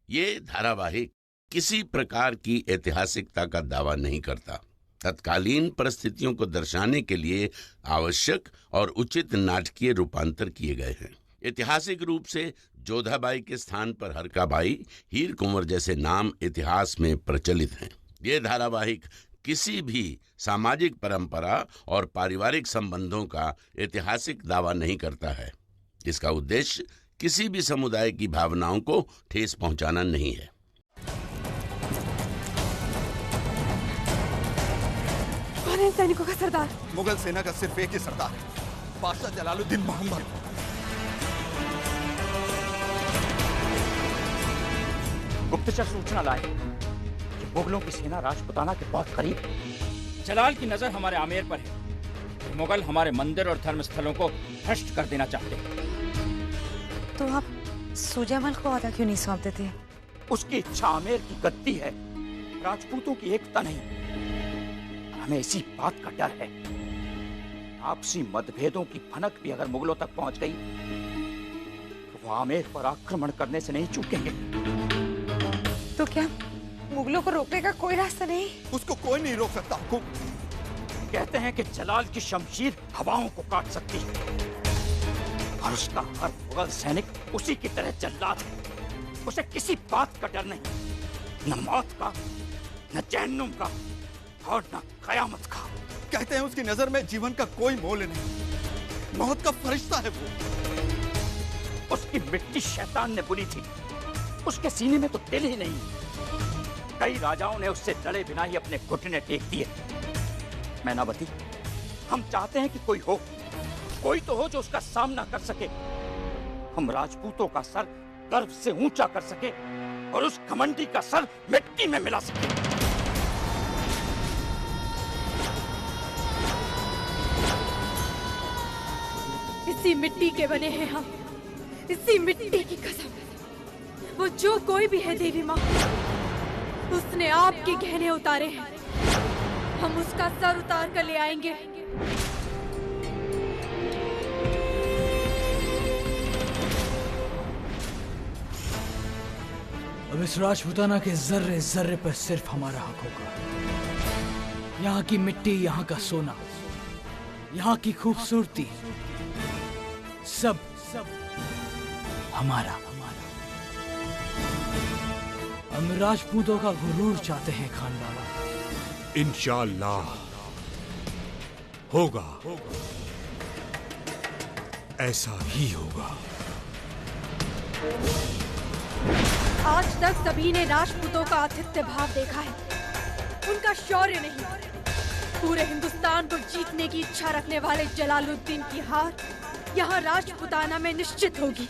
ये धारावाहिक किसी प्रकार की ऐतिहासिकता का दावा नहीं करता। तत्कालीन परिस्थितियों को दर्शाने के लिए आवश्यक और उचित नाटकीय रूपांतर किए गए हैं। ऐतिहासिक रूप से जोधाबाई के स्थान पर हरकाबाई, हीर कुंवर जैसे नाम इतिहास में प्रचलित हैं। ये धारावाहिक किसी भी सामाजिक परंपरा और पारिवारिक संबंधों का ऐतिहासिक दावा नहीं करता है। इसका उद्देश्य किसी भी समुदाय की भावनाओं को ठेस पहुंचाना नहीं है। कौन है सैनिकों का सरदार? मुगल सेना का सिर्फ एक ही सरदार है, बादशाह जलालुद्दीन मोहम्मद। गुप्तचर सूचना लाए कि मुगलों की सेना राजपुताना के बहुत करीब है। जलाल की नजर हमारे आमेर पर है। मुगल हमारे मंदिर और धर्म स्थलों को भ्रष्ट कर देना चाहते हैं। तो आप सुजामल को आधा क्यों नहीं सौंप देते? उसकी इच्छा आमेर की गद्दी है, राजपूतों की एकता नहीं। हमें इसी बात का डर है, आपसी मतभेदों की भनक भी अगर मुगलों तक पहुंच गई तो वो आमेर पर आक्रमण करने से नहीं चूकेंगे। तो क्या मुगलों को रोकने का कोई रास्ता नहीं? उसको कोई नहीं रोक सकता। कहते हैं कि जलाल की शमशीर हवाओं को काट सकती है और उसका हर मुगल सैनिक उसी की तरह जल्लाद है। उसे किसी बात का डर नहीं, न मौत का, न जहन्नुम का और न कयामत का। कहते हैं उसकी नजर में जीवन का कोई मोल नहीं, मौत का फरिश्ता है वो। उसकी मिट्टी शैतान ने बुनी थी, उसके सीने में तो दिल ही नहीं। कई राजाओं ने उससे लड़े बिना ही अपने घुटने टेक दिए। मैनावती, हम चाहते हैं कि कोई तो हो जो उसका सामना कर सके। हम राजपूतों का सर गर्व से ऊंचा कर सके और उस घमंडी का सर मिट्टी में मिला सके। इसी मिट्टी के बने हैं हम, इसी मिट्टी की कसम। वो जो कोई भी है देवी माँ, उसने आपके गहने उतारे हैं। हम उसका सर उतार कर ले आएंगे। अब इस राजपुताना के जर्रे जर्रे पर सिर्फ हमारा हक होगा। यहाँ की मिट्टी, यहाँ का सोना, यहाँ की खूबसूरती, सब हमारा। हम राजपूतों का गुरूर चाहते हैं खान बाबा। इंशाअल्लाह होगा, ऐसा ही होगा। आज तक सभी ने राजपूतों का आतिथ्य भाव देखा है, उनका शौर्य नहीं। पूरे हिंदुस्तान को जीतने की इच्छा रखने वाले जलालुद्दीन की हार यहाँ राजपुताना में निश्चित होगी।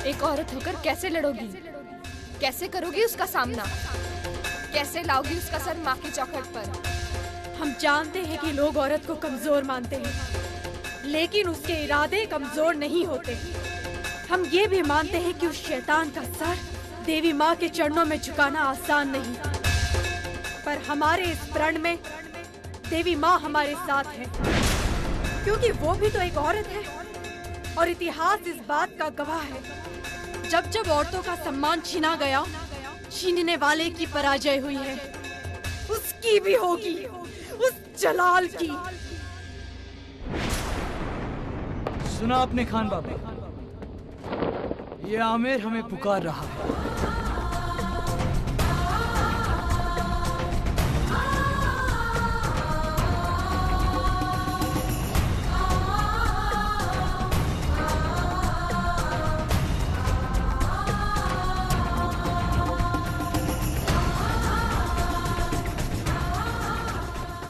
एक औरत होकर कैसे लड़ोगी? कैसे करोगी उसका सामना? कैसे लाओगी उसका सर माँ की चौखट पर? हम जानते हैं कि लोग औरत को कमजोर मानते हैं, लेकिन उसके इरादे कमजोर नहीं होते। हम ये भी मानते हैं कि उस शैतान का सर देवी माँ के चरणों में झुकाना आसान नहीं, पर हमारे इस प्रण में देवी माँ हमारे साथ है, क्योंकि वो भी तो एक औरत है और इतिहास इस बात का गवाह है। जब जब औरतों का सम्मान छीना गया, छीनने वाले की पराजय हुई है, उसकी भी होगी, उस जलाल की। सुना आपने खान बाबा, ये आमेर हमें पुकार रहा है।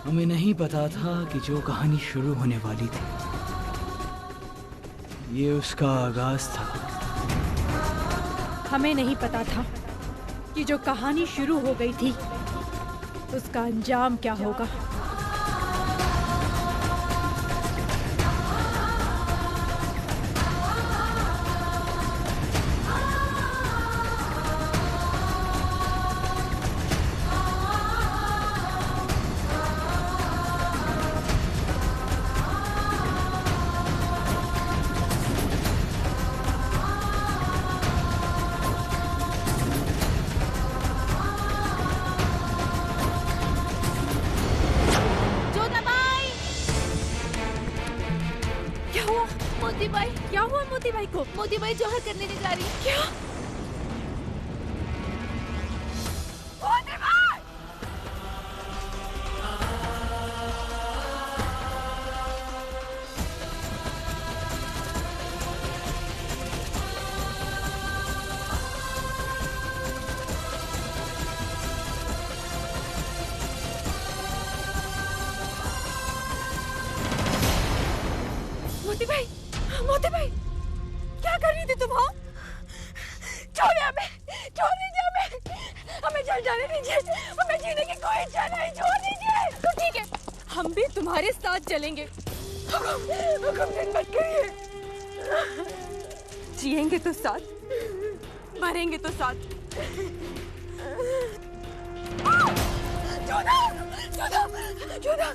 हमें नहीं पता था कि जो कहानी शुरू होने वाली थी, ये उसका आगाज था। हमें नहीं पता था कि जो कहानी शुरू हो गई थी, उसका अंजाम क्या होगा। मोती भाई, क्या हुआ मोती भाई को? मोती भाई जोहर करने नहीं जा रही। क्या? मोती भाई, क्या कर रही थी तुम? हाँ, छोड़िए हमें, छोड़ दीजिए हमें जल जाने दीजिए, हमें जीने की कोई इच्छा नहीं, छोड़ दीजिए। तो ठीक है, हम भी तुम्हारे साथ चलेंगे। हुक्म दिन मत करिए। जिएंगे तो साथ, मरेंगे तो साथ। जोधा, जोधा, जोधा।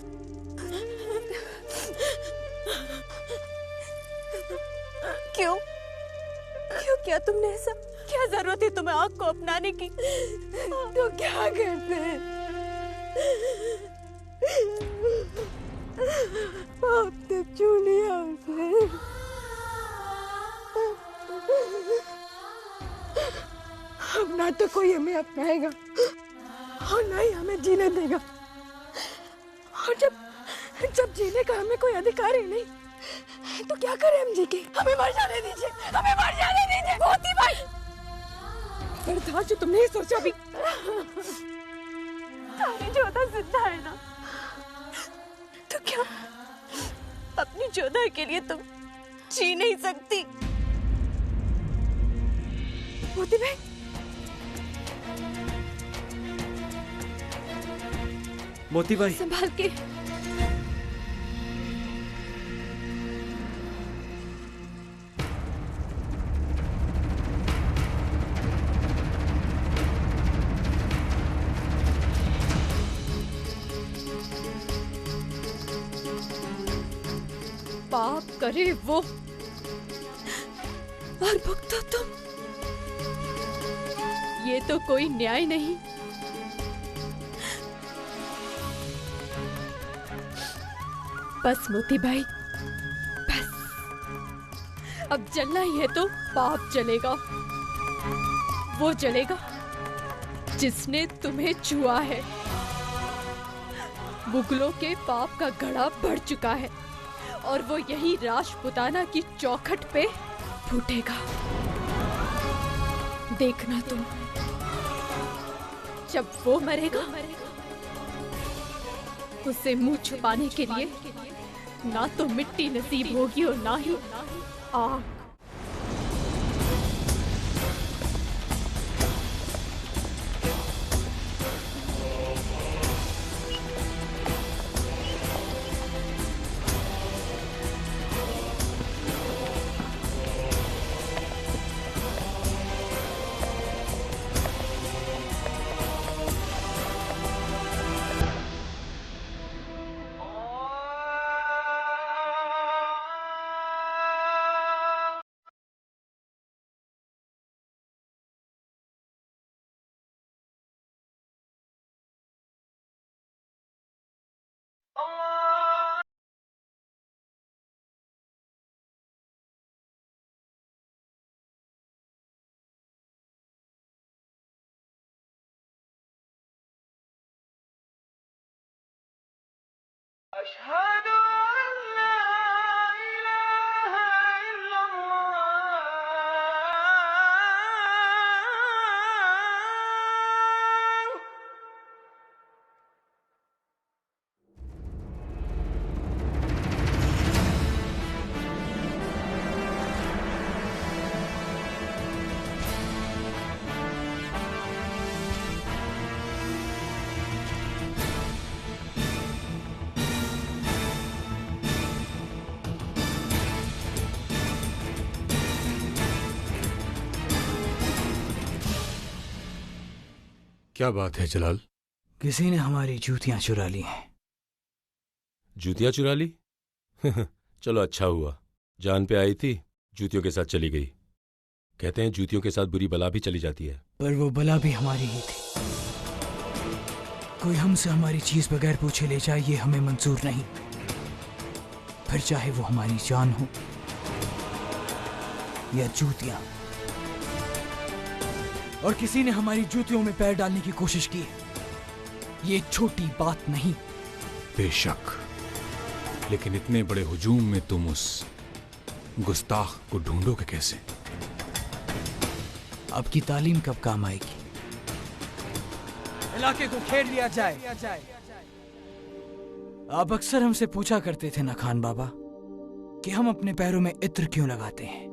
क्यों किया तुमने ऐसा? क्या जरूरत थी तुम्हें आग को अपनाने की? तो क्या करते हैं? पाप तो छू लिया उसने। अब ना तो कोई हमें अपनाएगा और ना ही हमें जीने देगा। और जब जीने का हमें कोई अधिकार ही नहीं, तो क्या करें हम जी के? हमें मर जाने दीजिए, हमें मर जाने दीजिए। मोती भाई, बर्दाश्त जो तुमने ही सोचा भी। तारी जोधा जिंदा है ना, तो क्या अपनी जोधा के लिए तुम जी नहीं सकती? मोती भाई, मोती भाई, संभाल के। पाप करे वो और भुगतो तुम, ये तो कोई न्याय नहीं। बस मोती भाई, बस। अब जलना ही है तो पाप जलेगा, वो जलेगा जिसने तुम्हें छुआ है। मुगलों के पाप का घड़ा बढ़ चुका है और वो यही राजपुताना की चौखट पे फूटेगा। देखना तुम, जब वो मरेगा, उसे मुंह छुपाने के लिए ना तो मिट्टी नसीब होगी और ना ही आग। क्या बात है जलाल? किसी ने हमारी जूतियां चुरा ली हैं। जूतियां चुरा ली? चलो अच्छा हुआ, जान पे आई थी, जूतियों के साथ चली गई। कहते हैं जूतियों के साथ बुरी बला भी चली जाती है। पर वो बला भी हमारी ही थी। कोई हमसे हमारी चीज बगैर पूछे ले जाए, ये हमें मंजूर नहीं। फिर चाहे वो हमारी जान हो या जूतियां। और किसी ने हमारी जूतियों में पैर डालने की कोशिश की है। ये छोटी बात नहीं। बेशक, लेकिन इतने बड़े हुजूम में तुम उस गुस्ताख को ढूंढोगे कैसे? आपकी तालीम कब काम आएगी? इलाके को घेर लिया जाए। आप अक्सर हमसे पूछा करते थे ना खान बाबा कि हम अपने पैरों में इत्र क्यों लगाते हैं।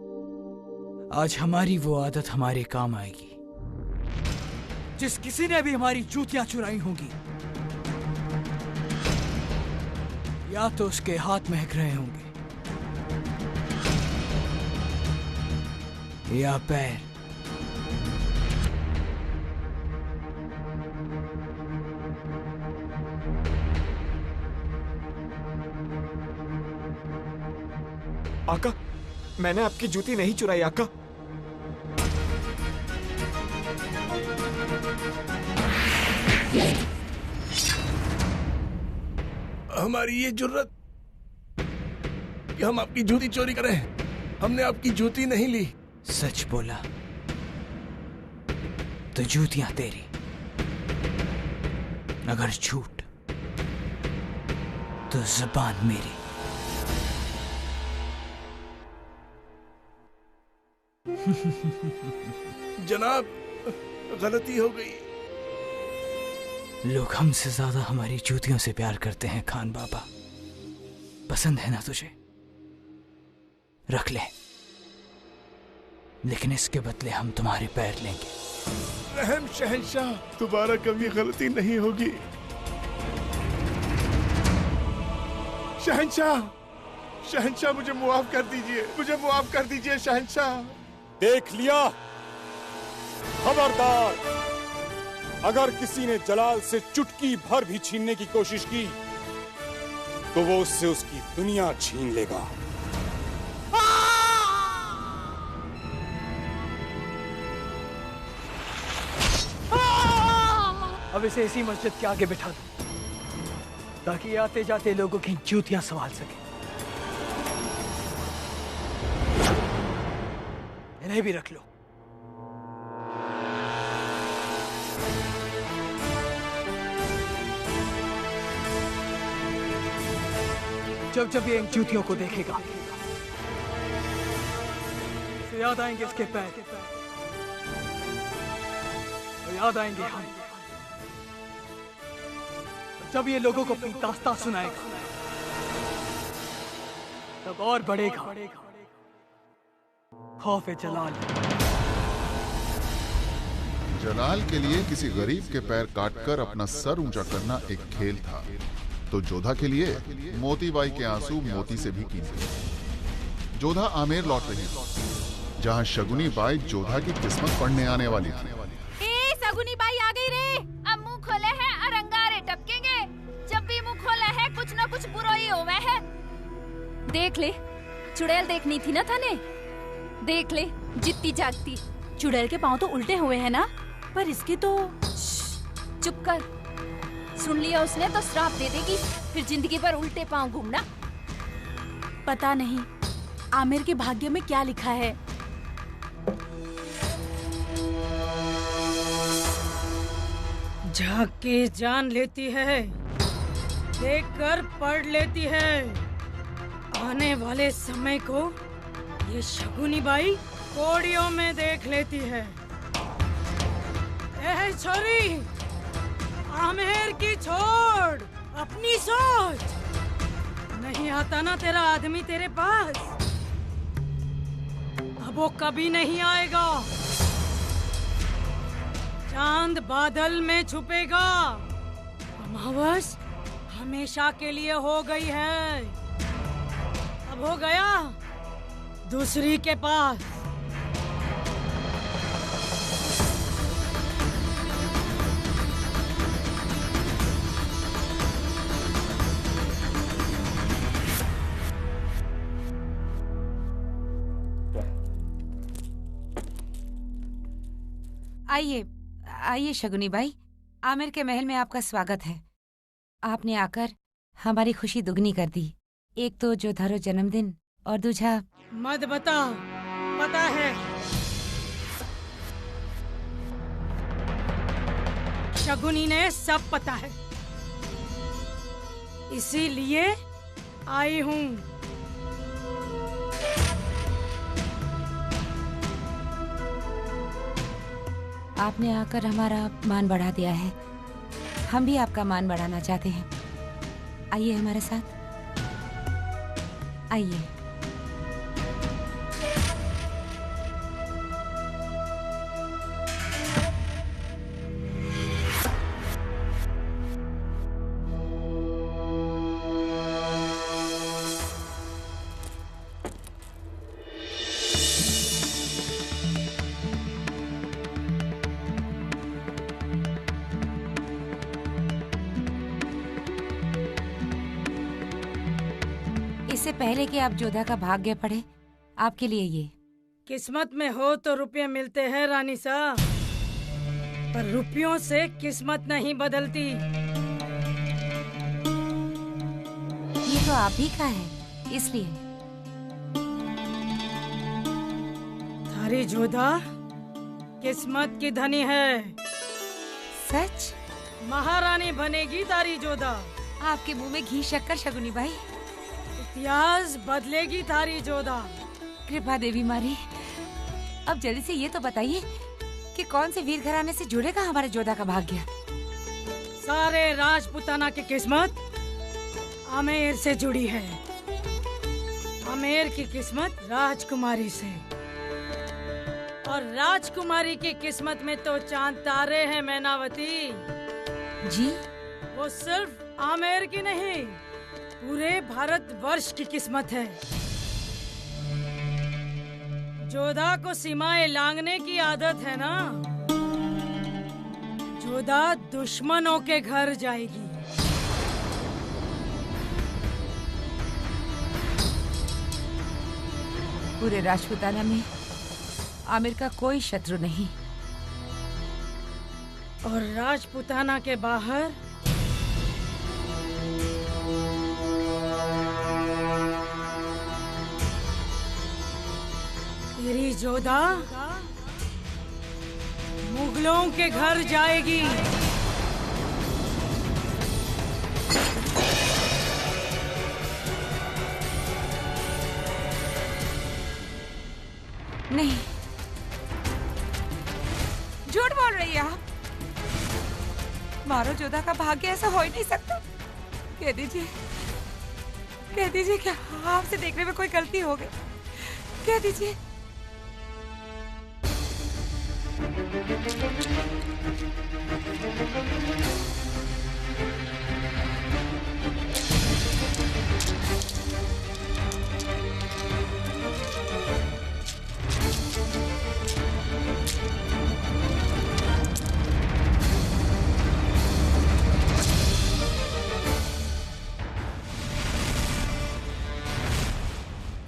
आज हमारी वो आदत हमारे काम आएगी। जिस किसी ने भी हमारी जूतियां चुराई होंगी, या तो उसके हाथ महक रहे होंगे या पैर। आका, मैंने आपकी जूती नहीं चुराई आका। हमारी ये जुर्रत कि हम आपकी जूती चोरी करें। हमने आपकी जूती नहीं ली। सच बोला तो जूतियां तेरी, अगर झूठ तो जुबान मेरी। जनाब, गलती हो गई। लोग हमसे ज्यादा हमारी जूतियों से प्यार करते हैं खान बाबा। पसंद है ना तुझे? रख ले, लेकिन इसके बदले हम तुम्हारे पैर लेंगे। रहम शहंशाह, दोबारा कभी गलती नहीं होगी। शहंशाह, शहंशाह मुझे मुआफ कर दीजिए, मुझे मुआफ कर दीजिए शहंशाह। देख लिया? खबरदार, अगर किसी ने जलाल से चुटकी भर भी छीनने की कोशिश की तो वो उससे उसकी दुनिया छीन लेगा। अब इसे इसी मस्जिद के आगे बिठा दो ताकि आते जाते लोगों की जूतियां संभाल सके। इन्हें भी रख लो। जब जब ये इन जूतियों को देखेगा तो याद आएंगे इसके पैर और याद आएंगे हम। जब ये लोगों को अपनी दास्तां सुनाएगा तब और बढ़ेगा खौफ जलाल। जलाल के लिए किसी गरीब के पैर काटकर अपना सर ऊंचा करना एक खेल था, तो जोधा के लिए मोतीबाई के आंसू मोती से भी कीमती। जोधा आमेर लौट रही थी, जहां शगुनी बाई जोधा की किस्मत पढ़ने आने वाली थी। ए, शगुनी बाई आ गई रे। अब मुंह खोले है और अंगारे टपकेंगे। जब भी मुंह खोला है कुछ न कुछ बुराई होवे है। देख ले, चुड़ैल देखनी थी ना थाने। देख ले, जितती जागती। चुड़ैल के पांव तो उल्टे हुए हैं ना, पर इसके तो। चुप कर, सुन लिया उसने तो श्राप दे देगी, फिर जिंदगी भर उल्टे पांव घूमना। पता नहीं आमिर के भाग्य में क्या लिखा है। झांक के जान लेती है, देखकर पढ़ लेती है। आने वाले समय को ये शगुनी बाई कोड़ियों में देख लेती है। ए छोरी, आमेर की छोड़, अपनी सोच। नहीं आता ना तेरा आदमी तेरे पास, अब वो कभी नहीं आएगा। चांद बादल में छुपेगा, अमावस हमेशा के लिए हो गई है। अब हो गया दूसरी के पास। आइए आइए शगुनी बाई, आमिर के महल में आपका स्वागत है। आपने आकर हमारी खुशी दुगनी कर दी। एक तो जोधारो जन्मदिन और दूजा। मत बता, पता है। शगुनी ने सब पता है, इसीलिए आई हूँ। आपने आकर हमारा मान बढ़ा दिया है, हम भी आपका मान बढ़ाना चाहते हैं। आइए हमारे साथ, आइए। इससे पहले कि आप जोधा का भाग्य पढ़े, आपके लिए ये। किस्मत में हो तो रुपये मिलते हैं रानी साहब, पर रुपयों से किस्मत नहीं बदलती। ये तो आप ही का है, इसलिए। थारी जोधा किस्मत की धनी है। सच? महारानी बनेगी तारी जोधा। आपके मुंह में घी शक्कर शगुनी बाई। इतिहास बदलेगी थारी जोधा। कृपा देवी मारी, अब जल्दी से ये तो बताइए कि कौन से वीर घराने से जुड़ेगा हमारे जोधा का भाग्य? सारे राजपुताना की किस्मत आमेर से जुड़ी है। आमेर की किस्मत राजकुमारी से, और राजकुमारी की किस्मत में तो चांद तारे हैं मैनावती जी। वो सिर्फ आमेर की नहीं, पूरे भारतवर्ष की किस्मत है। जोधा को सीमाएं लांघने की आदत है ना। जोधा दुश्मनों के घर जाएगी। पूरे राजपुताना में आमिर का कोई शत्रु नहीं, और राजपुताना के बाहर तेरी जोधा मुगलों के घर जाएगी। नहीं, झूठ बोल रही है आप। मारो जोधा का भाग्य ऐसा हो ही नहीं सकता। कह दीजिए, कह दीजिए क्या आपसे देखने में कोई गलती हो गई? कह दीजिए।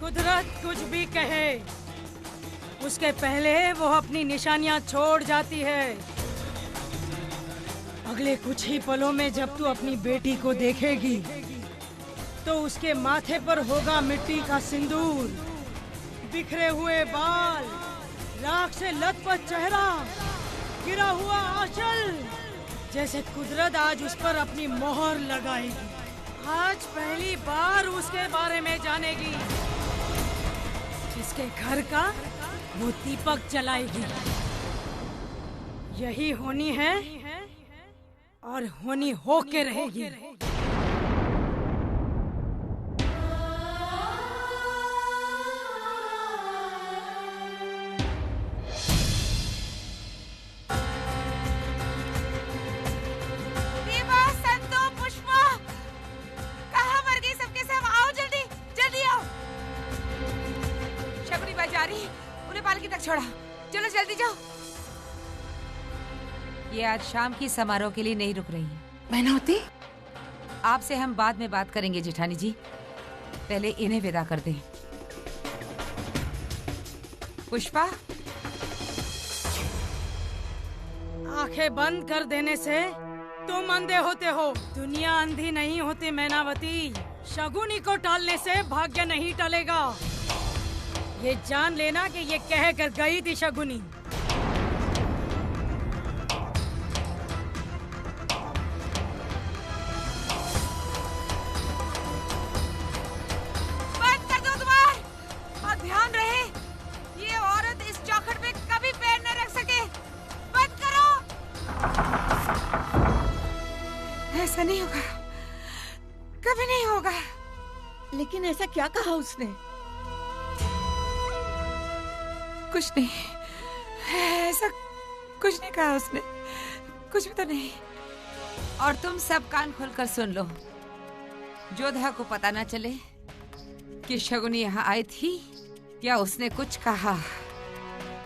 कुदरत कुछ भी कहे, उसके पहले वो अपनी निशानियां छोड़ जाती है। अगले कुछ ही पलों में जब तू अपनी बेटी को देखेगी तो उसके माथे पर होगा मिट्टी का सिंदूर, बिखरे हुए बाल, राख से लथपथ चेहरा, गिरा हुआ आंचल, जैसे कुदरत आज उस पर अपनी मोहर लगाएगी। आज पहली बार उसके बारे में जानेगी। इसके घर का वो दीपक जलाएगी। यही होनी है और होनी होके रहेगी। छोड़ा, चलो जल्दी जाओ। ये आज शाम की समारोह के लिए नहीं रुक रही है। मैनावती, आपसे हम बाद में बात करेंगे जेठानी जी, पहले इन्हें विदा कर दें। पुष्पा, आंखें बंद कर देने से तुम अंधे होते हो, दुनिया अंधी नहीं होती मैनावती। शगुनी को टालने से भाग्य नहीं टलेगा। ये जान लेना कि ये कह कर गई थी शगुनी। बंद कर दो द्वार और ध्यान रहे ये औरत इस चौखट पे कभी पैर न रख सके। बंद करो। ऐसा नहीं होगा, कभी नहीं होगा। लेकिन ऐसा क्या कहा उसने? कुछ नहीं, ऐसा कुछ नहीं कहा उसने, कुछ भी तो नहीं। और तुम सब कान खोलकर सुन लो, जोधा को पता ना चले कि शगुनी यहाँ आई थी या उसने कुछ कहा।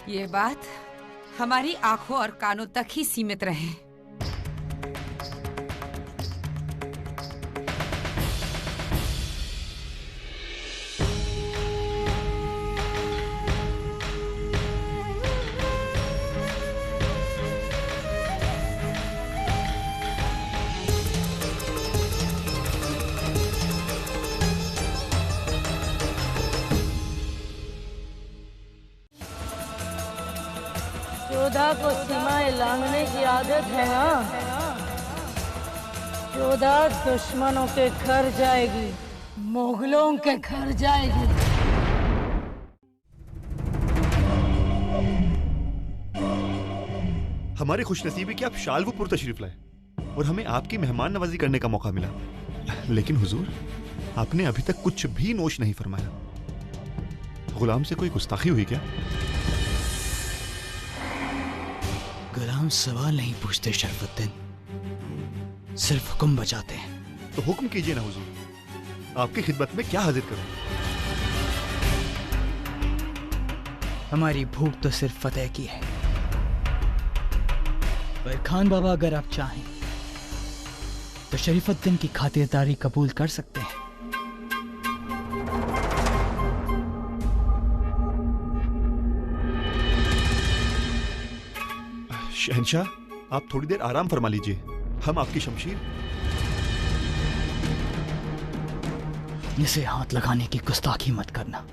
ये बात हमारी आंखों और कानों तक ही सीमित रहे। जोधा को सीमाएं लांघने की आदत है ना। जोधा दुश्मनों के घर जाएगी, मुगलों के घर जाएगी। हमारी खुशनसीबी कि आप शालवपुर तशरीफ लाए और हमें आपकी मेहमान नवाजी करने का मौका मिला। लेकिन हुजूर, आपने अभी तक कुछ भी नोश नहीं फरमाया। गुलाम से कोई गुस्ताखी हुई क्या? गुलाम सवाल नहीं पूछते शरफुद्दीन, सिर्फ हुक्म बजाते हैं। तो हुक्म कीजिए ना हुजूर, आपकी खिदमत में क्या हाजिर करूं? हमारी भूख तो सिर्फ फतेह की है, पर खान बाबा अगर आप चाहें तो शरीफुद्दीन की खातिरदारी कबूल कर सकते हैं। शहंशाह, आप थोड़ी देर आराम फरमा लीजिए, हम आपकी शमशीर। इसे हाथ लगाने की गुस्ताखी मत करना।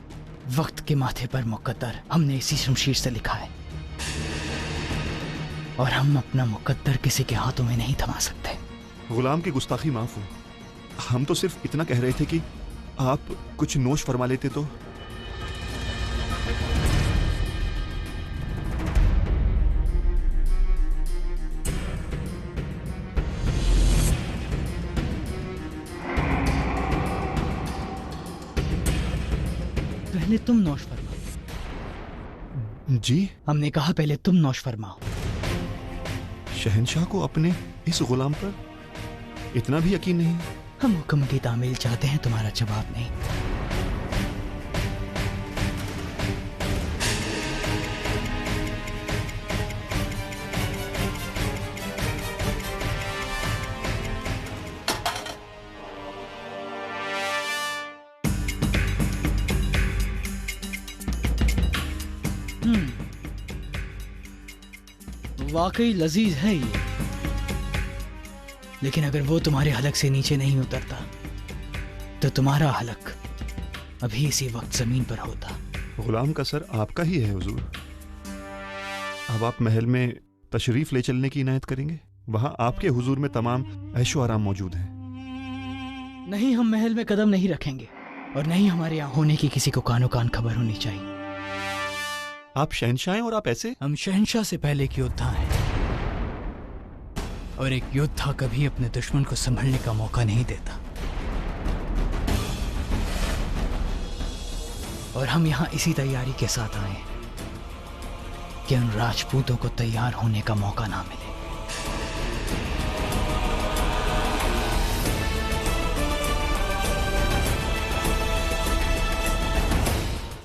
वक्त के माथे पर मुकद्दर हमने इसी शमशीर से लिखा है, और हम अपना मुकद्दर किसी के हाथों में नहीं थमा सकते। गुलाम की गुस्ताखी माफ हो, हम तो सिर्फ इतना कह रहे थे कि आप कुछ नोश फरमा लेते तो। पहले तुम नोश फरमाओ। जी? हमने कहा पहले तुम नोश फरमाओ। शहंशाह को अपने इस गुलाम पर इतना भी यकीन नहीं? हम हुक्म की तामील चाहते हैं, तुम्हारा जवाब नहीं। वाकई लजीज है ये, लेकिन अगर वो तुम्हारे हलक से नीचे नहीं उतरता तो तुम्हारा हलक अभी इसी वक्त जमीन पर होता। गुलाम का सर आपका ही है हुजूर। अब आप महल में तशरीफ ले चलने की इनायत करेंगे? वहां आपके हुजूर में तमाम ऐशो आराम मौजूद हैं। नहीं, हम महल में कदम नहीं रखेंगे, और नहीं हमारे यहाँ होने की किसी को कानो कान खबर होनी चाहिए। आप शहंशाह हैं और आप ऐसे? हम शहंशाह से पहले एक योद्धा हैं, और एक योद्धा कभी अपने दुश्मन को संभलने का मौका नहीं देता। और हम यहाँ इसी तैयारी के साथ आए कि उन राजपूतों को तैयार होने का मौका ना मिले।